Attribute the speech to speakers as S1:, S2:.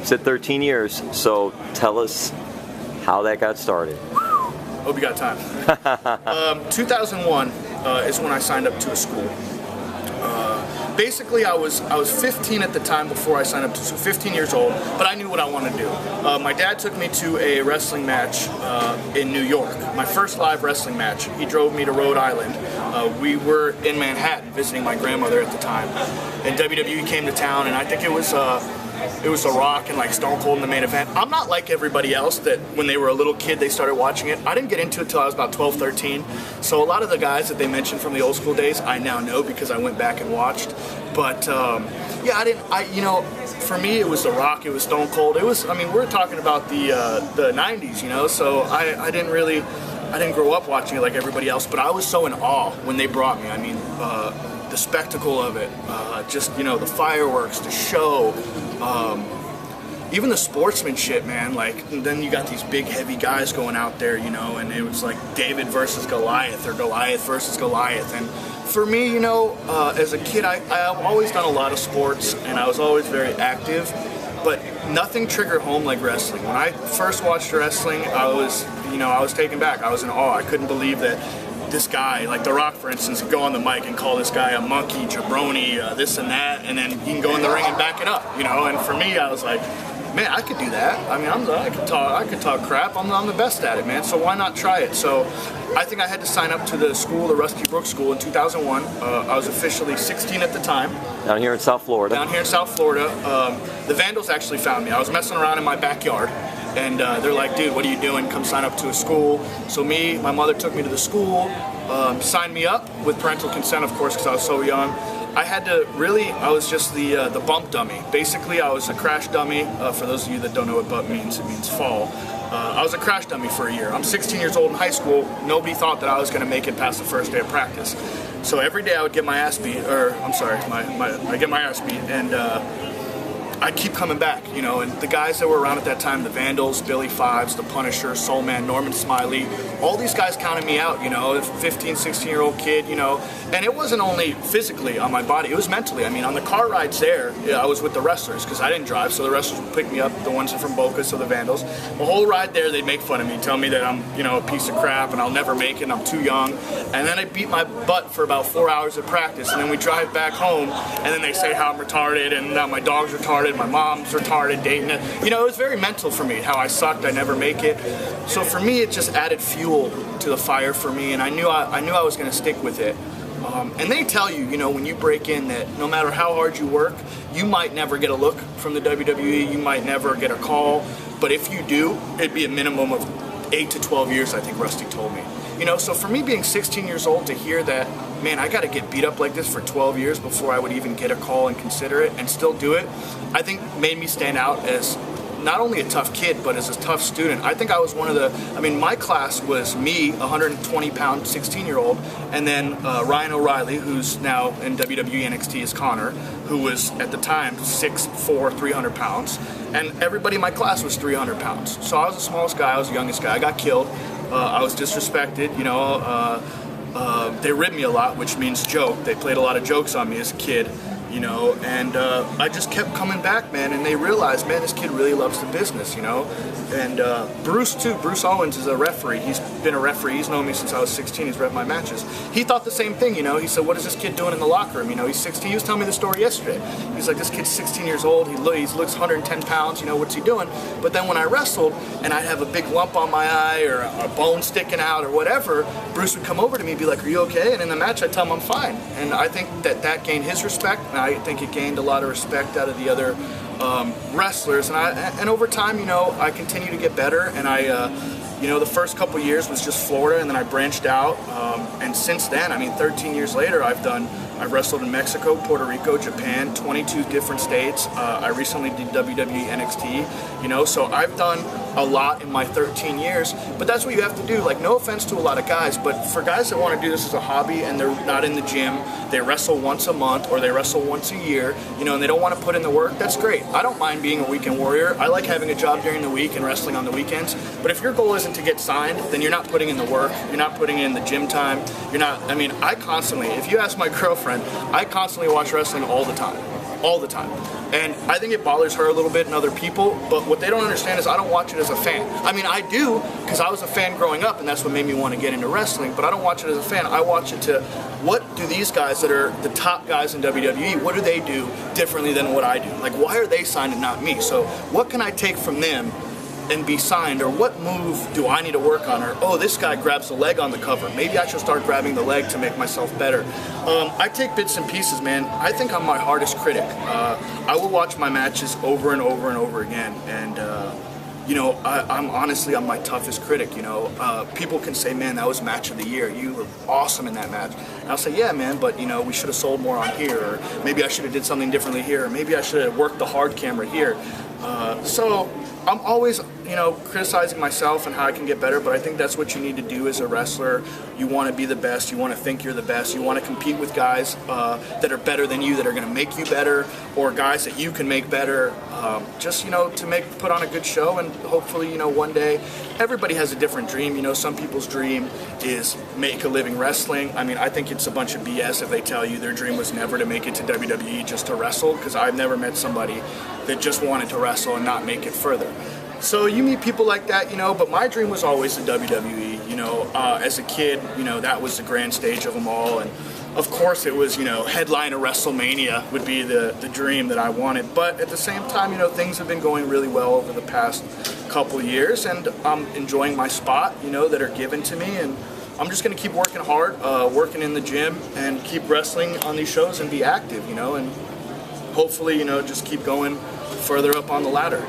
S1: said 13 years, so tell us how that got started.
S2: Hope you got time. 2001 is when I signed up to a school. Basically, I was 15 at the time before I signed up to, so 15 years old, but I knew what I wanted to do. My dad took me to a wrestling match in New York, my first live wrestling match. He drove me to Rhode Island. We were in Manhattan visiting my grandmother at the time, and WWE came to town, and I think it was The Rock and like Stone Cold in the main event. I'm not like everybody else that when they were a little kid they started watching it. I didn't get into it till I was about 12, 13. So a lot of the guys that they mentioned from the old school days I now know because I went back and watched. But yeah, for me it was The Rock, it was Stone Cold. It was, I mean, we're talking about the 90s, you know. So I didn't grow up watching it like everybody else, but I was so in awe when they brought me. I mean, the spectacle of it, just, you know, the fireworks, the show, even the sportsmanship, man. Like, then you got these big heavy guys going out there, you know, and it was like David versus Goliath or Goliath versus Goliath. And for me, you know, as a kid, I've always done a lot of sports and I was always very active, but nothing triggered home like wrestling. When I first watched wrestling, I was taken back. I was in awe. I couldn't believe that this guy, like The Rock, for instance, could go on the mic and call this guy a monkey, jabroni, this and that, and then he can go in the ring and back it up, you know. And for me, I was like, man, I could do that. I mean, I could talk crap. I'm the best at it, man. So why not try it? So I think I had to sign up to the school, the Rusty Brook School, in 2001. I was officially 16 at the time.
S1: Down here in South Florida.
S2: Down here in South Florida. The Vandals actually found me. I was messing around in my backyard. And they're like, dude, what are you doing? Come sign up to a school. So my mother took me to the school, signed me up with parental consent, of course, because I was so young. I was just the bump dummy. Basically, I was a crash dummy. For those of you that don't know what bump means, it means fall. I was a crash dummy for a year. I'm 16 years old in high school. Nobody thought that I was going to make it past the first day of practice. So every day I would get my ass beat, I get my ass beat, and I keep coming back, you know. And the guys that were around at that time, the Vandals, Billy Fives, the Punisher, Soul Man, Norman Smiley, all these guys counted me out, you know, 15, 16-year-old kid, you know. And it wasn't only physically on my body, it was mentally. I mean, on the car rides there, I was with the wrestlers because I didn't drive, so the wrestlers would pick me up, the ones from Boca, so the Vandals. The whole ride there, they'd make fun of me, tell me that I'm, you know, a piece of crap and I'll never make it and I'm too young. And then I beat my butt for about 4 hours of practice, and then we drive back home, and then they say how I'm retarded and that my dog's retarded, my mom's retarded, dating it. You know, it was very mental for me, how I sucked, I never make it. So for me, it just added fuel to the fire for me, and I knew I was going to stick with it. And they tell you, you know, when you break in that no matter how hard you work, you might never get a look from the WWE, you might never get a call, but if you do, it'd be a minimum of 8 to 12 years, I think Rusty told me. You know, so for me being 16 years old to hear that, man, I got to get beat up like this for 12 years before I would even get a call and consider it and still do it, I think made me stand out as not only a tough kid, but as a tough student. I think I was one of my class was me, 120-pound 16-year-old, and then Ryan O'Reilly, who's now in WWE NXT as Connor, who was at the time 6'4", 300 pounds, and everybody in my class was 300 pounds. So I was the smallest guy, I was the youngest guy, I got killed, I was disrespected, you know, they ribbed me a lot, which means joke. They played a lot of jokes on me as a kid. You know, and I just kept coming back, man, and they realized, man, this kid really loves the business, you know. And Bruce Owens is a referee. He's been a referee. He's known me since I was 16. He's ref my matches. He thought the same thing, you know. He said, what is this kid doing in the locker room? You know, he's 16. He was telling me the story yesterday. He's like, this kid's 16 years old. He looks 110 pounds. You know, what's he doing? But then when I wrestled and I'd have a big lump on my eye or a bone sticking out or whatever, Bruce would come over to me and be like, are you okay? And in the match, I'd tell him I'm fine. And I think that gained his respect, and I think it gained a lot of respect out of the other wrestlers, and over time, you know, I continue to get better, and you know, the first couple years was just Florida, and then I branched out, and since then, I mean, 13 years later, I've wrestled in Mexico, Puerto Rico, Japan, 22 different states. I recently did WWE NXT, you know, so I've done a lot in my 13 years, but that's what you have to do. Like, no offense to a lot of guys, but for guys that want to do this as a hobby and they're not in the gym, they wrestle once a month or they wrestle once a year, you know, and they don't want to put in the work, that's great. I don't mind being a weekend warrior. I like having a job during the week and wrestling on the weekends, but if your goal isn't to get signed, then you're not putting in the work, you're not putting in the gym time, you're not, I mean, I constantly, if you ask my girlfriend, I constantly watch wrestling all the time. all the time. And I think it bothers her a little bit and other people, but what they don't understand is I don't watch it as a fan. I mean, I do, because I was a fan growing up, and that's what made me want to get into wrestling, but I don't watch it as a fan. I watch it to, what do these guys that are the top guys in WWE, what do they do differently than what I do? Like, why are they signed and not me? So what can I take from them and be signed, or what move do I need to work on? Or, oh, this guy grabs the leg on the cover. Maybe I should start grabbing the leg to make myself better. I take bits and pieces, man. I think I'm my hardest critic. I will watch my matches over and over and over again, and you know, I'm honestly, I'm my toughest critic, you know. People can say, man, that was match of the year. You were awesome in that match. And I'll say, yeah, man, but, you know, we should have sold more on here, or maybe I should have did something differently here, or maybe I should have worked the hard camera here. So I'm always, you know, criticizing myself and how I can get better, but I think that's what you need to do as a wrestler. You want to be the best. You want to think you're the best. You want to compete with guys that are better than you, that are going to make you better, or guys that you can make better. Just, you know, to put on a good show, and hopefully, you know, one day, everybody has a different dream. You know, some people's dream is make a living wrestling. I mean, I think it's a bunch of BS if they tell you their dream was never to make it to WWE, just to wrestle, because I've never met somebody that just wanted to wrestle and not make it further. So you meet people like that, you know, but my dream was always the WWE, you know. As a kid, you know, that was the grand stage of them all, and of course it was, you know, headline a WrestleMania would be the dream that I wanted. But at the same time, you know, things have been going really well over the past couple years, and I'm enjoying my spot, you know, that are given to me, and I'm just going to keep working hard, working in the gym, and keep wrestling on these shows and be active, you know, and hopefully, you know, just keep going further up on the ladder.